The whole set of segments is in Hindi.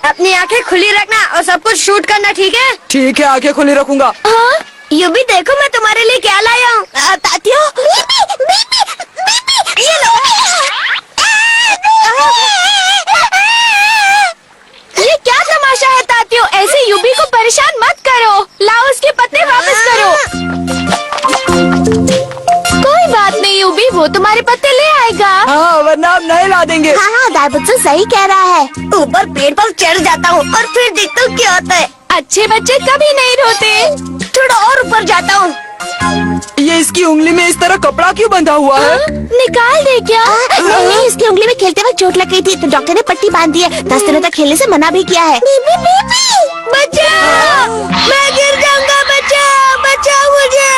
अपनी आंखें खुली रखना और सब कुछ शूट करना, ठीक है? ठीक है, आंखें खुली रखूंगा। हाँ, यू भी देखो मैं तुम्हारे लिए क्या लाया हूँ। तातियो, ये लो। ये क्या तमाशा है तातियो? ऐसे यूबी को परेशान मत करो। लाओ उसके पत्ते वापस करो। कोई बात नहीं यूबी, वो तुम्हारे पत्ते ले आएगा। हाँ, वरना आप नहीं ला देंगे। हाँ, दाइबुत्सु सही कह रहा है। ऊपर पेड़ पर चढ़ जाता हूँ और फिर देखता हूँ क्या होता है। अच्छे बच्चे कभी नहीं रोते। थोड़ा और ऊपर जाता हूँ। ये इसकी उंगली में इस तरह कपड़ा क्यों बंधा हुआ है? निकाल दे क्या? नहीं, इसकी उंगली में खेलते वक्त चोट लग गई थी तो डॉक्टर ने पट्टी बांध दी है। 10 दिनों तक खेलने से मना भी किया है। बचाओ, मैं गिर जाऊंगा। बचाओ, बचाओ मुझे।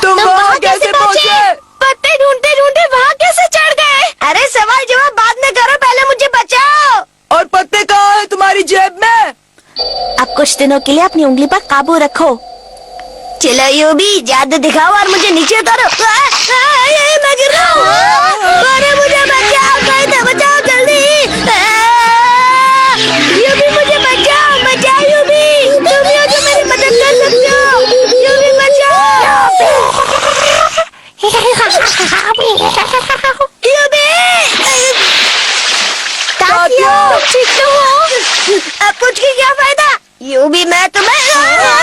तुम वहाँ कैसे पहुँचे? पत्ते ढूंढते ढूंढते वहाँ कैसे चढ़ गए? अरे सवाल जवाब बाद में करो, पहले मुझे बचाओ। और पत्ते कहाँ है तुम्हारी जेब में? अब कुछ दिनों के लिए अपनी उंगली पर काबू रखो। चलो यूबी, जादू दिखाओ और मुझे नीचे उतारो। मैं गिर रहा हूँ। अरे मुझे बचाओ, कोई तो बचाओ जल्दी। यूबी मुझे बचाओ, बचाओ यूबी। तुम ही हो जो मेरी मदद कर सकते हो। यूबी बचाओ। यूबी, तातियो, ठीक तो हो? अब कुछ की क्या फायदा? यूबी मैं तुम्हें क्या हो रहा है?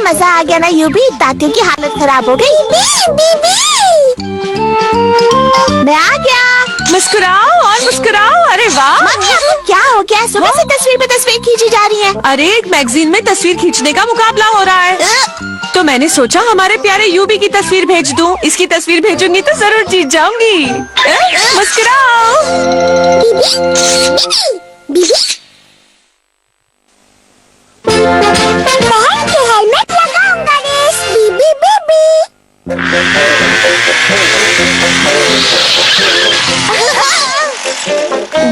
मजा आ गया ना यूबी? तातियों की हालत खराब हो गई। मैं आ गया। मुस्कुराओ और मुस्कुराओ। अरे वाह, क्या हो गया? सुबह से तस्वीर पे तस्वीर खींची जा रही है। अरे एक मैगजीन में तस्वीर खींचने का मुकाबला हो रहा है तो मैंने सोचा हमारे प्यारे यूबी की तस्वीर भेज दूं। इसकी तस्वीर भेजूंगी तो जरूर जीत जाऊंगी। मुस्कुराओ। हेलमेट लगाऊंगा बीबी बीबी।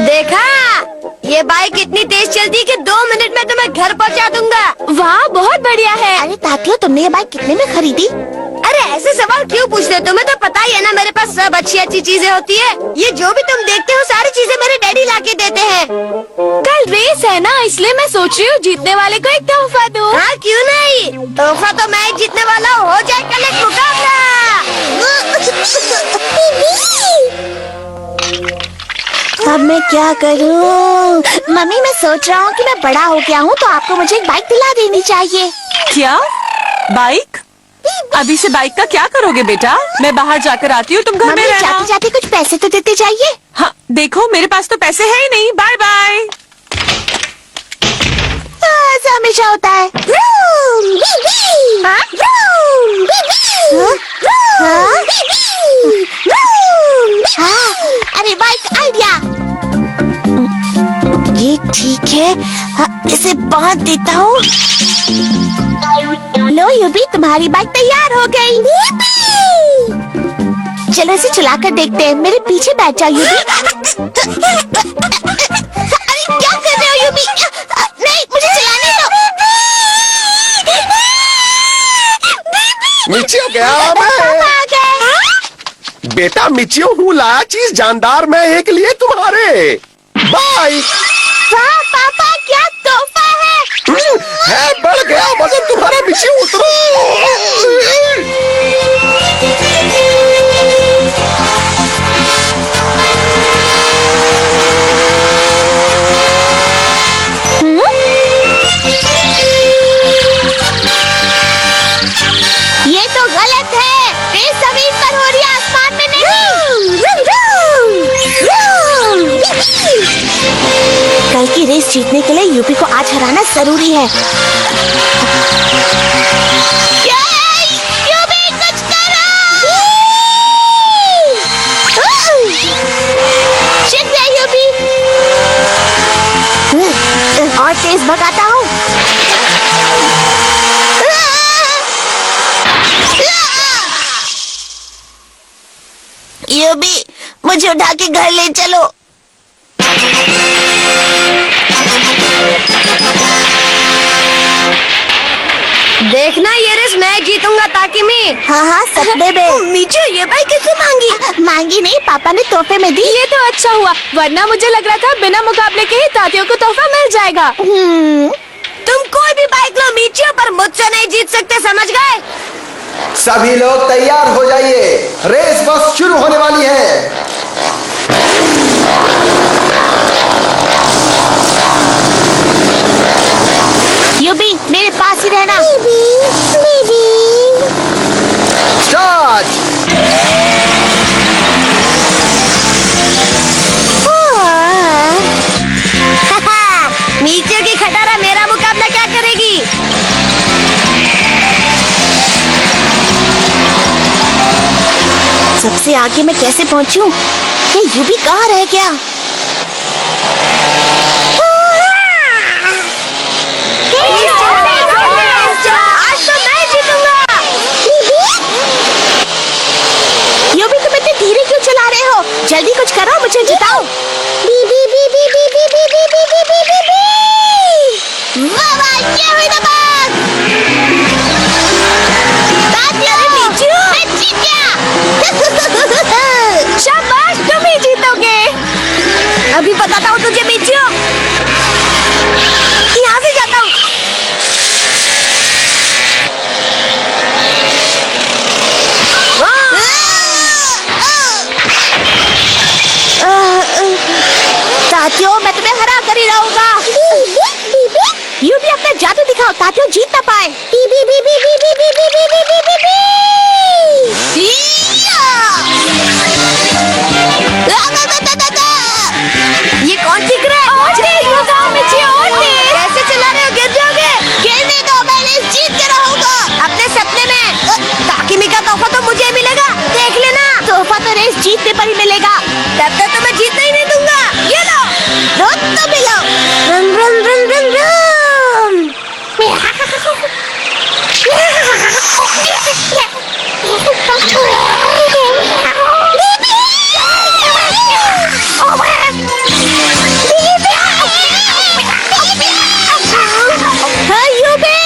देखा, ये बाइक इतनी तेज चलती है कि 2 मिनट में तुम्हें घर पहुंचा दूंगा। वाह, बहुत बढ़िया है। अरे तातियो, तुमने ये बाइक कितने में खरीदी? अरे ऐसे सवाल क्यों पूछते हो? तुम्हें तो पता ही है ना, मेरे पास सब अच्छी अच्छी चीजें होती है। ये जो भी तुम देखते हो सारी चीजें मेरे डैडी लाके देते हैं। कल रेस है ना, इसलिए मैं सोच रही हूँ जीतने वाले को एक तोहफा दूँ। हाँ, क्यों नहीं? तोहफा तो मैं जीतने वाला हूँ। हो जाए कल एक मुकाबला। अब मैं क्या करूँ? मम्मी, मैं सोच रहा हूँ कि मैं बड़ा हो गया हूँ तो आपको मुझे एक बाइक दिला देनी चाहिए। क्या बाइक? अभी से बाइक का क्या करोगे बेटा? मैं बाहर जाकर आती हूँ, तुम घर में रहना। जाते जाते कुछ पैसे तो देते जाइए। हाँ देखो, मेरे पास तो पैसे है ही नहीं। Bye bye. ऐसा हमेशा होता है। vroom, बीबी। हाँ? vroom, बीबी। हाँ? vroom। हाँ, अरे बाइक आइडिया। ये ठीक है। हाँ, इसे बांध देता हूँ। लो यूबी, तुम्हारी बाइक तैयार हो गई। चलो इसे चलाकर देखते हैं। मेरे पीछे बैठ जाओ यूबी। अरे क्या कर रहे हो यूबी? नहीं, मुझे चलाने दो। मिचियो गया मैं। बेटा मिचियो हूँ, लाया चीज जानदार मैं एक लिए तुम्हारे। बाय। वाह पापा, क्या तोहफा है, बढ़ गया वजन तुम्हारा। मिचियो उतरो। ये तो गलत है। रेस जमीन पर हो रही है, आसमान में नहीं। कल की रेस जीतने के लिए यूपी को आज हराना जरूरी है। यूपी कुछ करो। शुक्रिया यूपी। और तेज भगाता हूँ। यूबी, मुझे उठा के घर ले चलो। देखना, ये रेस बस मैं जीतूंगा ताकि मैं। हाँ हाँ सपने में। मीचू ये बाइक किससे मांगी? मांगी नहीं, पापा ने तोहफे में दी। ये तो अच्छा हुआ, वरना मुझे लग रहा था बिना मुकाबले के ही तातियों को तोहफा मिल जाएगा। तुम कोई भी बाइक लो मीचू, पर मुझसे नहीं जीत सकते, समझ गए? सभी लोग तैयार हो जाइए, रेस बस शुरू होने वाली है। यूबी मेरे पास ही रहना। स्टार्ट। मीचू की खटारा मेरा मुकाबला क्या करेगी? सबसे आगे मैं कैसे पहुंचूं? ये यूबी कहाँ रह गया? आज तो मैं जीतूंगा। यूबी तुम इतने धीरे क्यों चला रहे हो? जल्दी कुछ करो, मुझे जिताओ। वाह, ये हुई दबंग। मैं जीत गया। शाबाश, तुम ही जीतोगे। अभी बताता हूँ तुझे मीचू। यहाँ से जाता हूँ। तातियों मैं तुम्हें हरा कर ही रहूंगा। यूबी अपना जादू दिखाओ, तातियों जीत ना पाए। ये कौन सीख रहा है? कैसे चला रहे हो? गिर जाओगे। गिरने दो, मैं रेस जीत के रहूंगा। अपने सपने में ताकिमी का तोहफा तो मुझे मिलेगा, देख लेना। तोहफा तो रेस जीतने पर ही मिलेगा। तब तक तो मैं जीतना ही नहीं दूंगा। ये लो। रोक तो मिलो। Run run run run run. हाँ यूबी।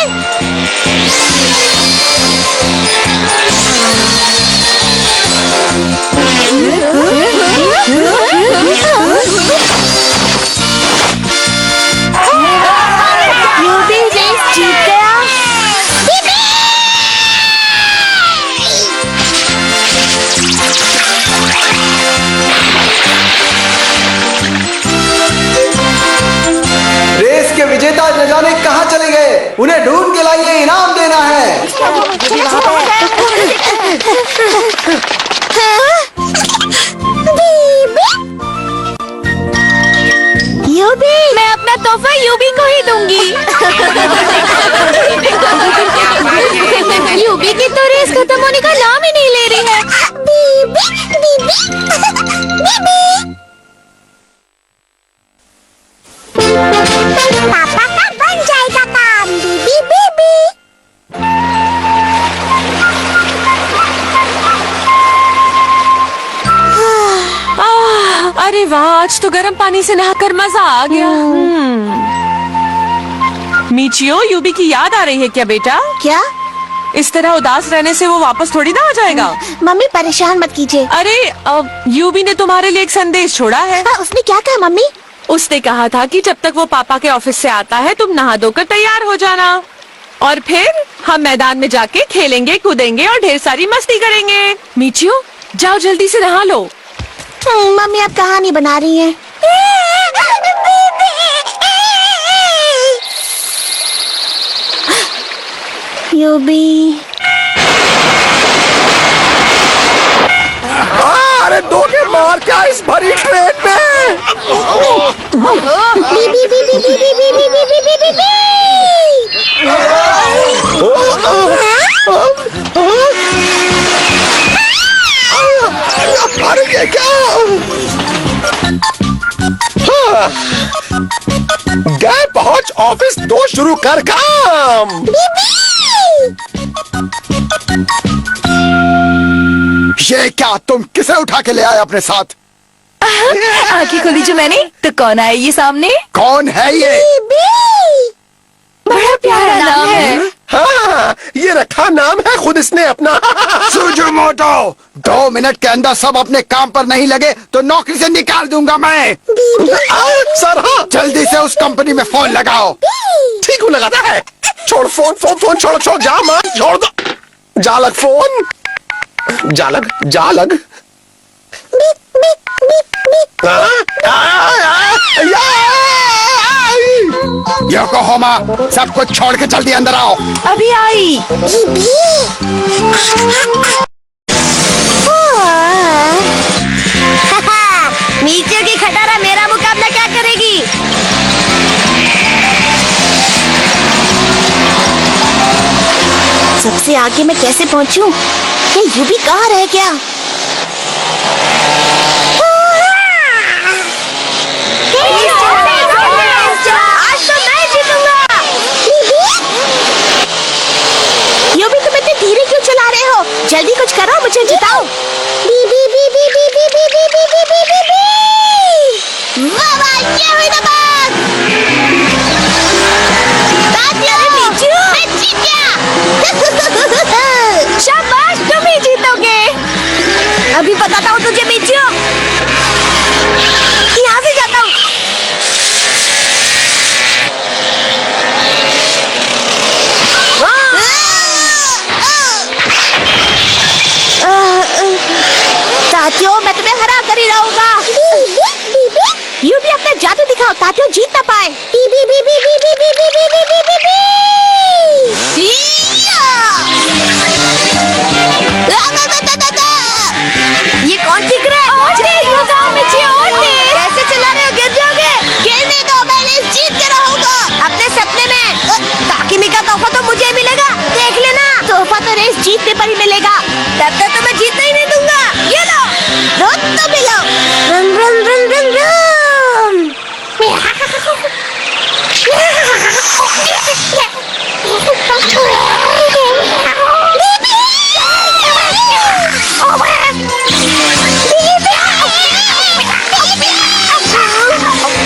यूबी रेस जीत गया। रेस के विजेता न जाने कहाँ चले गए, उन्हें ढूंढ के लाइए, इनाम देना है। यूबी मैं अपना तोहफा यूबी को ही दूंगी। यूबी की तो रेस खत्म होने का नाम ही नहीं ले रही है। पापा का बन जाएगा काम। बीबी बीबी। अरे वाह, आज तो गर्म पानी से नहाकर मजा आ गया। मीचियो, यूबी की याद आ रही है क्या बेटा? क्या? इस तरह उदास रहने से वो वापस थोड़ी ना आ जाएगा। मम्मी परेशान मत कीजिए। अरे यूबी ने तुम्हारे लिए एक संदेश छोड़ा है। उसने क्या कहा मम्मी? उसने कहा था कि जब तक वो पापा के ऑफिस से आता है तुम नहा धोकर तैयार हो जाना, और फिर हम मैदान में जाके खेलेंगे, कूदेंगे और ढेर सारी मस्ती करेंगे। मीचियो, जाओ जल्दी से नहा लो। मम्मी अब कहानी बना रही हैं। यूबी। अरे दो के मार क्या इस भरी ट्रेन में? बीबी बीबी बीबी बीबी बीबी बीबी बीबी। अरे ये क्या? गए पहुंच ऑफिस, तो शुरू कर काम। ये क्या, तुम किसे उठा के ले आए अपने साथ? आंखें खोली जो मैंने, तो कौन आया ये सामने? कौन है ये? बड़ा प्यारा नाम है। हाँ, ये रखा नाम है खुद इसने अपना। सुजुमोटो, 2 मिनट के अंदर सब अपने काम पर नहीं लगे तो नौकरी से निकाल दूंगा मैं। सर हाँ, जल्दी से उस कंपनी में फोन लगाओ। ठीक हो लगाता है। छोड़ फोन फोन फोन, छोड़ छोड़, जा मत, छोड़ दो। जालग फोन, जालग जालग। योकोहामा, सब कुछ छोड़ के जल्दी अंदर आओ। अभी आई। मीचू की खटारा मेरा मुकाबला क्या करेगी? सबसे आगे मैं कैसे पहुंचूं? ये यूबी कहाँ रह गया? आज तो मैं जीतूंगा। यूबी, तुम इतने धीरे क्यों चला रहे हो? जल्दी कुछ करो, मुझे जिताओ। वाह वाह, ये हुई ना बात। मैं जीत गया। शाबाश, तुम ही जीतोगे। अभी बताता हूँ तुझे मीचू। यहाँ से जाता हूँ। तातियो, मैं तुम्हें हरा कर ही रहूंगा। यूबी, अपना जादू दिखाओ, तातियो जीत ना पाए। ये कौन सीख रहा है? कैसे चला रहे हो? गिर जाओगे। गिरने दो, मैंने जीत के रहूंगा। अपने सपने में ताकिमी का तोहफा तो मुझे मिलेगा, देख लेना। तोहफा तो रेस जीतने पर ही मिलेगा। तब तक तो मैं जीतने ही नहीं दूंगा। ये लो। रो तो मिलो। Run run run run run.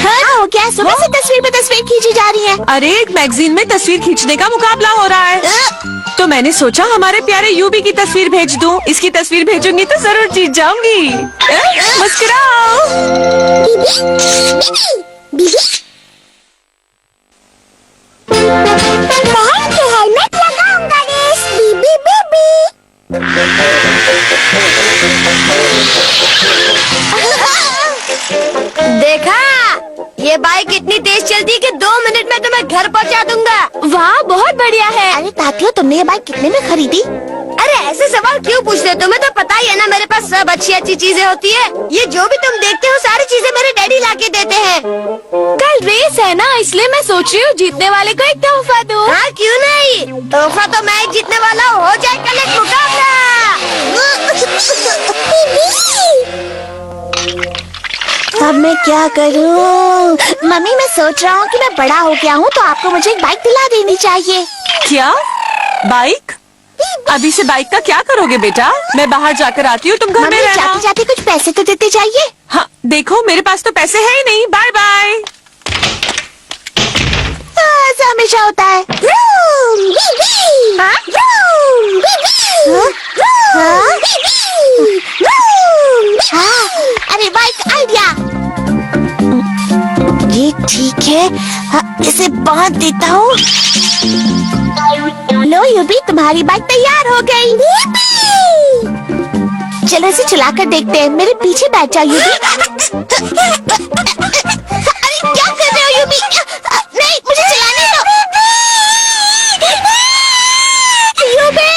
हाँ, क्या सुबह से तस्वीर पे तस्वीर खींची जा रही है? अरे एक मैगजीन में तस्वीर खींचने का मुकाबला हो रहा है, तो मैंने सोचा हमारे प्यारे यूबी की तस्वीर भेज दूं। इसकी तस्वीर भेजूंगी तो जरूर जीत जाऊंगी। मुस्कुराओ। हेलमेट लगाऊंगा रेस। बीबी बीबी। देखा, ये बाइक इतनी तेज चलती है कि 2 मिनट में तुम्हें घर पहुंचा दूंगा। वाह, बहुत बढ़िया है। अरे तातियो, तुमने ये बाइक कितने में खरीदी? अरे ऐसे सवाल क्यों पूछते हो? तुम्हें तो पता ही है ना, मेरे पास सब अच्छी अच्छी चीजें होती है। ये जो भी तुम देखते हो सारी चीजें मेरे डैडी लाके देते हैं। कल रेस है ना, इसलिए मैं सोच रही हूँ जीतने वाले को एक तोहफा दूँ। हाँ क्यों नहीं, तोहफा तो मैं ही जीतने वाला हूँ। हो जाए कल एक मुकाबला। अब मैं क्या करूँ? मम्मी, मैं सोच रहा हूँ कि मैं बड़ा हो गया हूँ तो आपको मुझे एक बाइक दिला देनी चाहिए। क्या बाइक? अभी से बाइक का क्या करोगे बेटा? मैं बाहर जाकर आती हूँ, तुम घर में मम्मी, रहना। जाते जाते कुछ पैसे तो देते जाइए। हाँ देखो, मेरे पास तो पैसे है ही नहीं। Bye bye. ऐसा हमेशा होता है। रूम, बीबी। हाँ? रूम, बीबी। हाँ? रूम। हाँ, अरे बाइक आइडिया। ये ठीक है, हाँ, इसे बांध देता हूँ। लो यूबी, तुम्हारी बाइक तैयार हो गई। चलो इसे चलाकर देखते हैं। मेरे पीछे बैठ जाओ यूबी। अरे क्या कर रहे हो यूबी? नहीं, मुझे चलाने दो। यूबी,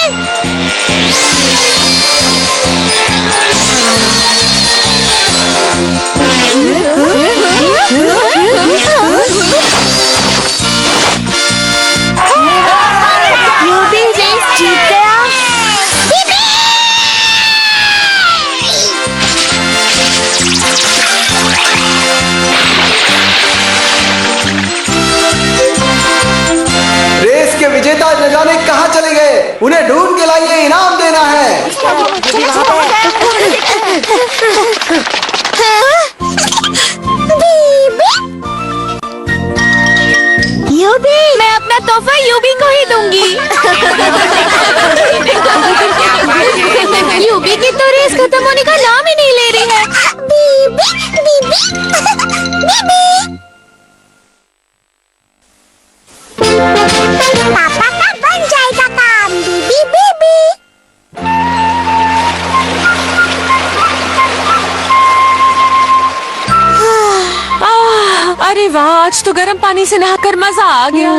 यूबी रेस जीत गया। रेस के विजेता न जाने कहाँ चले गए। उन्हें ढूंढ के लाइए, इनाम देना है। यूबी, मैं अपना तोहफा यूबी को ही दूंगी। होने का नाम ही नहीं ले रही है। बीबी बीबी बीबी। पापा का बन जाएगा काम। बीबी बीबी। अरे वाह, आज तो गर्म पानी से नहाकर मजा आ गया।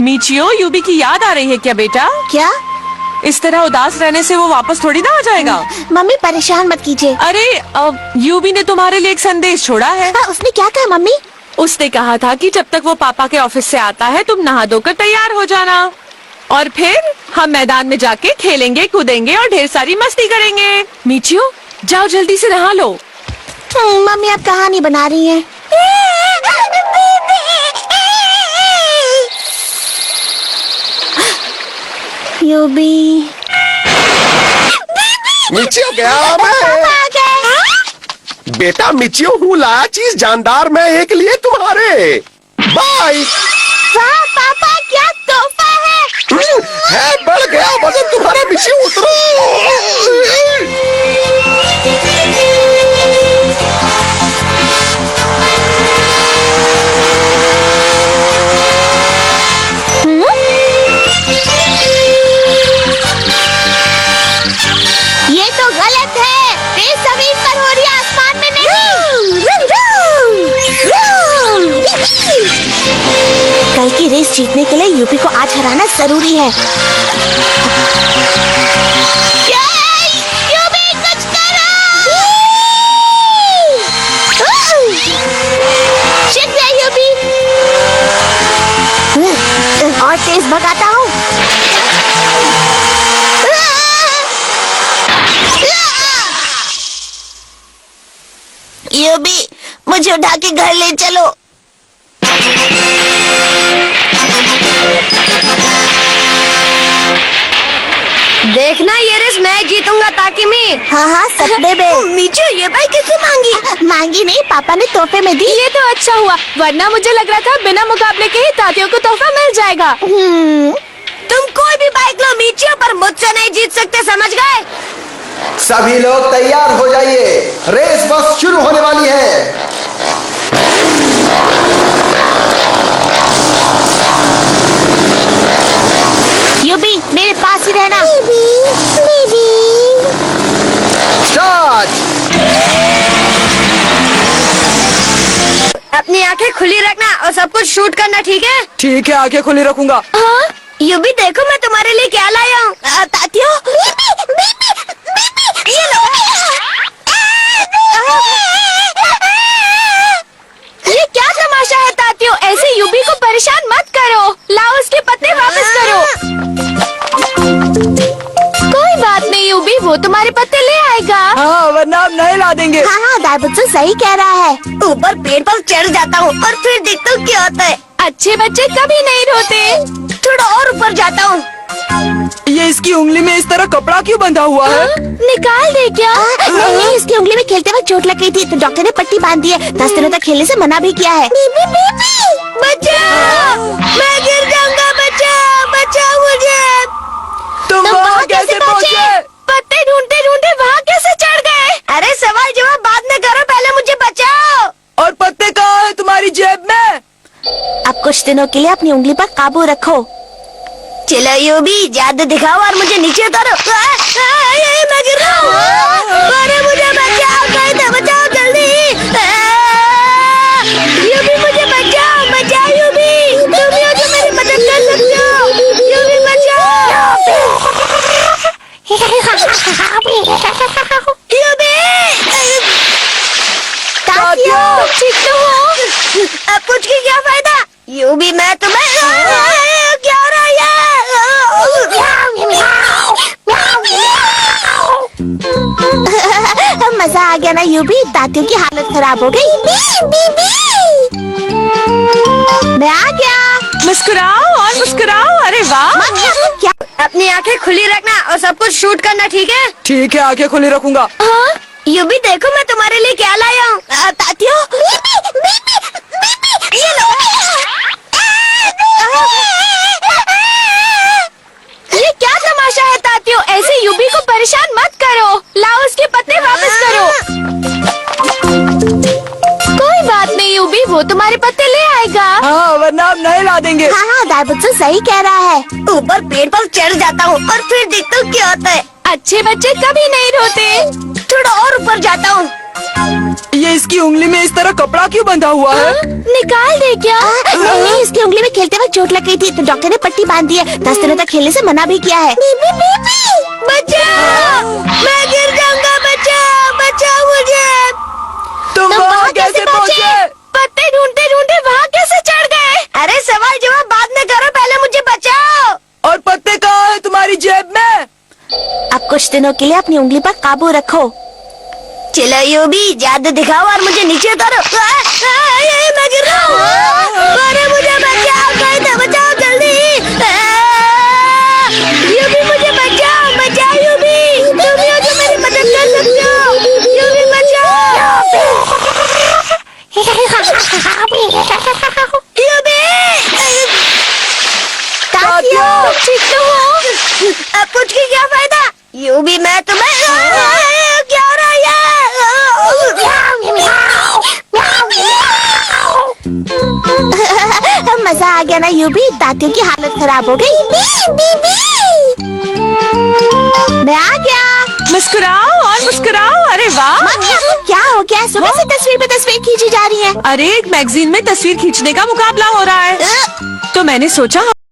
मीचियो, यूबी की याद आ रही है क्या बेटा? क्या? इस तरह उदास रहने से वो वापस थोड़ी ना आ जाएगा। मम्मी परेशान मत कीजिए। अरे यूबी ने तुम्हारे लिए एक संदेश छोड़ा है। उसने क्या कहा मम्मी? उसने कहा था कि जब तक वो पापा के ऑफिस से आता है तुम नहा धोकर तैयार हो जाना, और फिर हम मैदान में जाके खेलेंगे, कूदेंगे और ढेर सारी मस्ती करेंगे। मीचियो, जाओ जल्दी से नहा लो। मम्मी आप कहानी बना रही हैं। यूबी। मिचियो गया मैं। बेटा मिचियो, हूँ लाया चीज जानदार मैं एक लिए तुम्हारे। बाय। वाह पापा, क्या तोहफा है बढ़ गया वजन तुम्हारा। मिचियो उतरो। ये तो गलत है। रेस जमीन पर हो रही है, आसमान में नहीं। कल की रेस जीतने के लिए यूपी को आज हराना जरूरी है। यूपी कुछ करो। शुक्रिया यूपी। और तेज भगाता हूँ। यूबी, मुझे उठा के घर ले चलो। देखना ये रेस मैं जीतूंगा ताकि मैं। हाँ सपने में। मीचू, ये बाइक किसने मांगी? मांगी नहीं, पापा ने तोहफे में दी। ये तो अच्छा हुआ, वरना मुझे लग रहा था बिना मुकाबले के ही तातियों को तोहफा मिल जाएगा। तुम कोई भी बाइक लो मीचू, पर मुझसे नहीं जीत सकते, समझ गए? सभी लोग तैयार हो जाइए, रेस बस शुरू होने वाली है। यूबी, मेरे पास ही रहना। स्टार्ट। अपनी आंखें खुली रखना और सब कुछ शूट करना, ठीक है? ठीक है, आंखें खुली रखूंगा। हाँ, यूबी देखो मैं तुम्हारे लिए क्या लाया हूँ। तातियों, ये लो। ये क्या तमाशा है तातियों, ऐसे यूबी को परेशान मत करो। लाओ उसके पत्ते वापस करो। कोई बात नहीं यूबी, वो तुम्हारे पत्ते ले आएगा। हाँ, वरना आप नए ला देंगे। हाँ दाइबुत्सु सही कह रहा है। ऊपर पेड़ पर चढ़ जाता हूँ और फिर देखता हूँ क्या होता है। अच्छे बच्चे कभी नहीं रोते। थोड़ा और ऊपर जाता हूँ। ये इसकी उंगली में इस तरह कपड़ा क्यों बंधा हुआ है? निकाल दे क्या? नहीं, इसकी उंगली में खेलते वक्त चोट लग गई थी तो डॉक्टर ने पट्टी बांध दी है। 10 दिनों तक खेलने से मना भी किया है। बचाओ, मैं गिर जाऊंगा। बचाओ, बचाओ मुझे। तुम वहाँ कैसे पहुँचे? पत्ते ढूंढते ढूंढते वहाँ कैसे चढ़ गए? अरे सवाल जवाब बाद में करो, पहले मुझे बचाओ। और पत्ते कहाँ है तुम्हारी जेब में? अब कुछ दिनों के लिए अपनी उंगली पर काबू रखो। चलो यूबी, जादू दिखाओ और मुझे नीचे उतारो। मैं गिर रहा हूँ। अरे मुझे बचाओ, कहीं तो बचाओ जल्दी। यूबी मुझे बचाओ, बचाओ यूबी। तुम ही हो जो मेरी मदद कर सकते हो। यूबी बचाओ। यूबी, तातियों, ठीक तो हो? अब पूछ के क्या फायदा? यूबी मैं तुम्हें क्या हो रहा है? मजा आ गया ना यूबी, तातियों की हालत खराब हो गई। मैं आ गया। मुस्कुराओ और मुस्कुराओ। अरे वाह, क्या? अपनी आंखें खुली रखना और सब कुछ शूट करना, ठीक है? ठीक है, आंखें खुली रखूंगा। हाँ, यूबी देखो मैं तुम्हारे लिए क्या लाया हूँ। तातियों, ये लो। ये क्या तमाशा है तातियों, ऐसे यूबी को परेशान बना देंगे। हाँ हाँ दाईबुत्सु सही कह रहा है। ऊपर पेड़ पर चढ़ जाता हूँ और फिर देखता हूँ क्या होता है। अच्छे बच्चे कभी नहीं रोते। थोड़ा और ऊपर जाता हूँ। ये इसकी उंगली में इस तरह कपड़ा क्यों बंधा हुआ है? निकाल दे क्या? नहीं नहीं, इसकी उंगली में खेलते वक्त चोट लग गई थी तो डॉक्टर ने पट्टी बांध दी है। 10 दिनों तक खेलने से मना भी किया है। बचाओ, मैं गिर जाऊंगा। बचाओ, बचाओ मुझे। तुम वहाँ कैसे पहुँचे? पत्ते ढूंढते ढूंढते वहाँ कैसे चढ़ गए? अरे सवाल जवाब बाद में करो, पहले मुझे बचाओ। और पत्ते कहाँ है तुम्हारी जेब में? अब कुछ दिनों के लिए अपनी उंगली पर काबू रखो। चलो यूबी, जादू दिखाओ और मुझे नीचे उतारो। मैं गिर रहा हूँ। अरे मुझे बचाओ, कोई तो बचाओ जल्दी। यूबी मुझे बचाओ, बचाओ यूबी। तुम ही हो जो मेरी मदद कर सकते हो। यूबी बचाओ। यूबी। ताकियो, ठीक तो हो? अब कुछ की क्या फायदा? यूबी मैं तुम्हें क्या हो रहा है? मजा आ गया ना यूबी? तातियों की हालत खराब हो गई। मैं आ गया। मुस्कुराओ और मुस्कुराओ। अरे वाह। मम्मी आपको क्या हो गया? सुबह से तस्वीर पे तस्वीर खींची जा रही है। अरे एक मैगजीन में तस्वीर खींचने का मुकाबला हो रहा है तो मैंने सोचा